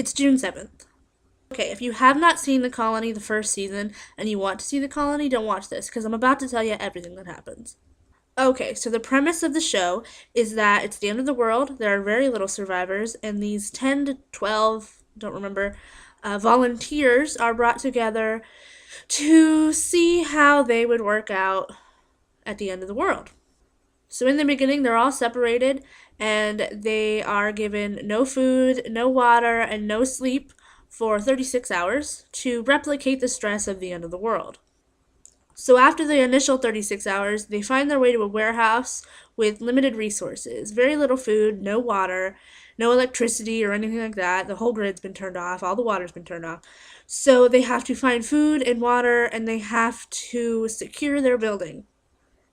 It's June 7th. Okay, if you have not seen The Colony the first season and you want to see The Colony, don't watch this because I'm about to tell you everything that happens. Okay, so the premise of the show is that it's the end of the world. There are very little survivors, and these 10 to 12, don't remember, volunteers are brought together to see how they would work out at the end of the world. So in the beginning, they're all separated and they are given no food, no water, and no sleep for 36 hours to replicate the stress of the end of the world. So after the initial 36 hours, they find their way to a warehouse with limited resources, very little food, no water, no electricity or anything like that. The whole grid's been turned off, all the water's been turned off. So they have to find food and water and they have to secure their building.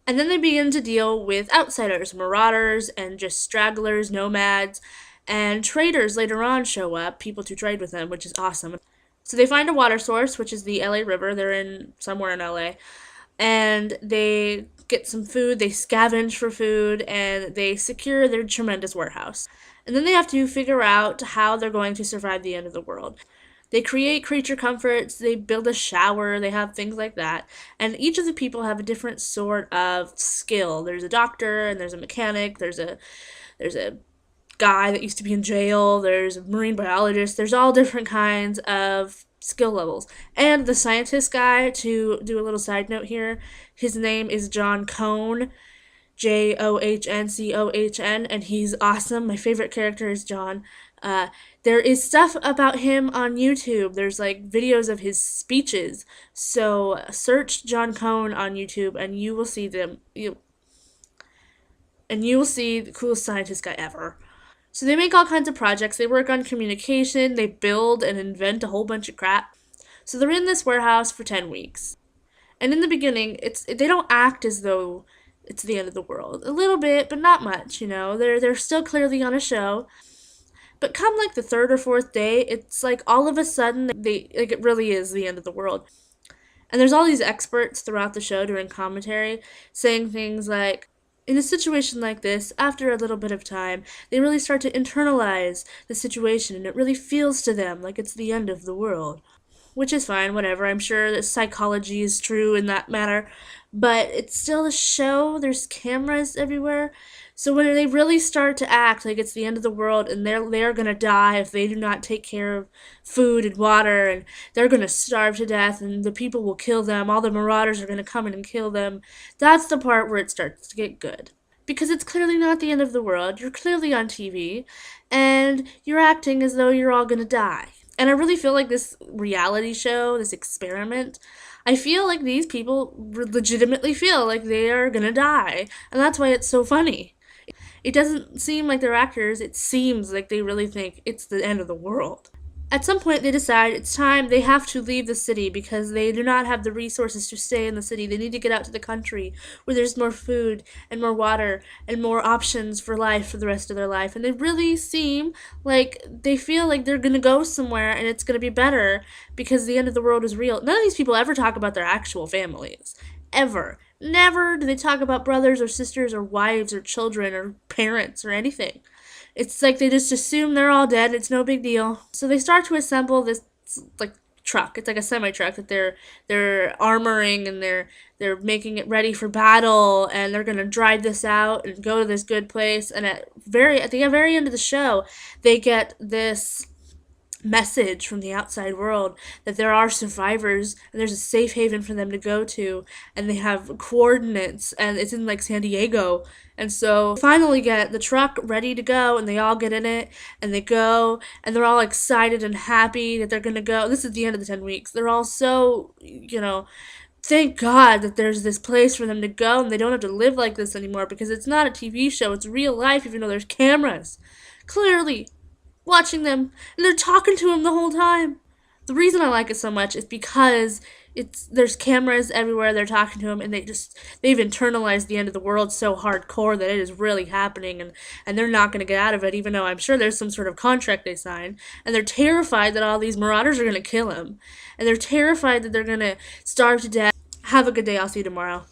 And then they begin to deal with outsiders, marauders, and just stragglers, nomads, and traders later on show up, people to trade with them, which is awesome. So they find a water source, which is the LA River. They're in somewhere in LA. And they get some food, they scavenge for food, and they secure their tremendous warehouse. And then they have to figure out how they're going to survive the end of the world. They create creature comforts, they build a shower, they have things like that. And each of the people have a different sort of skill. There's a doctor and there's a mechanic, there's a guy that used to be in jail, there's a marine biologist, there's all different kinds of skill levels. And the scientist guy, to do a little side note here, his name is John Cohn, John, and he's awesome. My favorite character is John. There is stuff about him on YouTube. There's like videos of his speeches. So search John Cohn on YouTube, and you will see you will see the coolest scientist guy ever. So they make all kinds of projects. They work on communication. They build and invent a whole bunch of crap. So they're in this warehouse for 10 weeks. And in the beginning, they don't act as though it's the end of the world. A little bit, but not much, you know. They're still clearly on a show. But come like the third or fourth day, it's like all of a sudden it really is the end of the world. And there's all these experts throughout the show during commentary saying things like, in a situation like this, after a little bit of time, they really start to internalize the situation and it really feels to them like it's the end of the world. Which is fine, whatever. I'm sure that psychology is true in that matter. But it's still a show. There's cameras everywhere. So when they really start to act like it's the end of the world and they're gonna die if they do not take care of food and water and they're gonna starve to death and the people will kill them, all the marauders are gonna come in and kill them, that's the part where it starts to get good. Because it's clearly not the end of the world, you're clearly on TV, and you're acting as though you're all gonna die. And I really feel like this reality show, this experiment, I feel like these people legitimately feel like they are gonna die. And that's why it's so funny. It doesn't seem like they're actors, it seems like they really think it's the end of the world. At some point, they decide it's time they have to leave the city because they do not have the resources to stay in the city. They need to get out to the country where there's more food and more water and more options for life for the rest of their life. And they really seem like they feel like they're going to go somewhere and it's going to be better because the end of the world is real. None of these people ever talk about their actual families. Ever. Never do they talk about brothers or sisters or wives or children or parents or anything. It's like they just assume they're all dead. It's no big deal. So they start to assemble this like truck. It's like a semi truck that they're armoring and they're making it ready for battle and they're gonna drive this out and go to this good place. And at the very end of the show, they get this message from the outside world that there are survivors and there's a safe haven for them to go to and they have coordinates and it's in like San Diego. And so finally get the truck ready to go and they all get in it and they go and they're all excited and happy that they're gonna go. This is the end of the 10 weeks. They're all so, thank God that there's this place for them to go and they don't have to live like this anymore because it's not a TV show, it's real life even though there's cameras. Clearly watching them, and they're talking to him the whole time. The reason I like it so much is because there's cameras everywhere, they're talking to him, and they've internalized the end of the world so hardcore that it is really happening, and they're not going to get out of it, even though I'm sure there's some sort of contract they signed, and they're terrified that all these marauders are going to kill him, and they're terrified that they're going to starve to death. Have a good day, I'll see you tomorrow.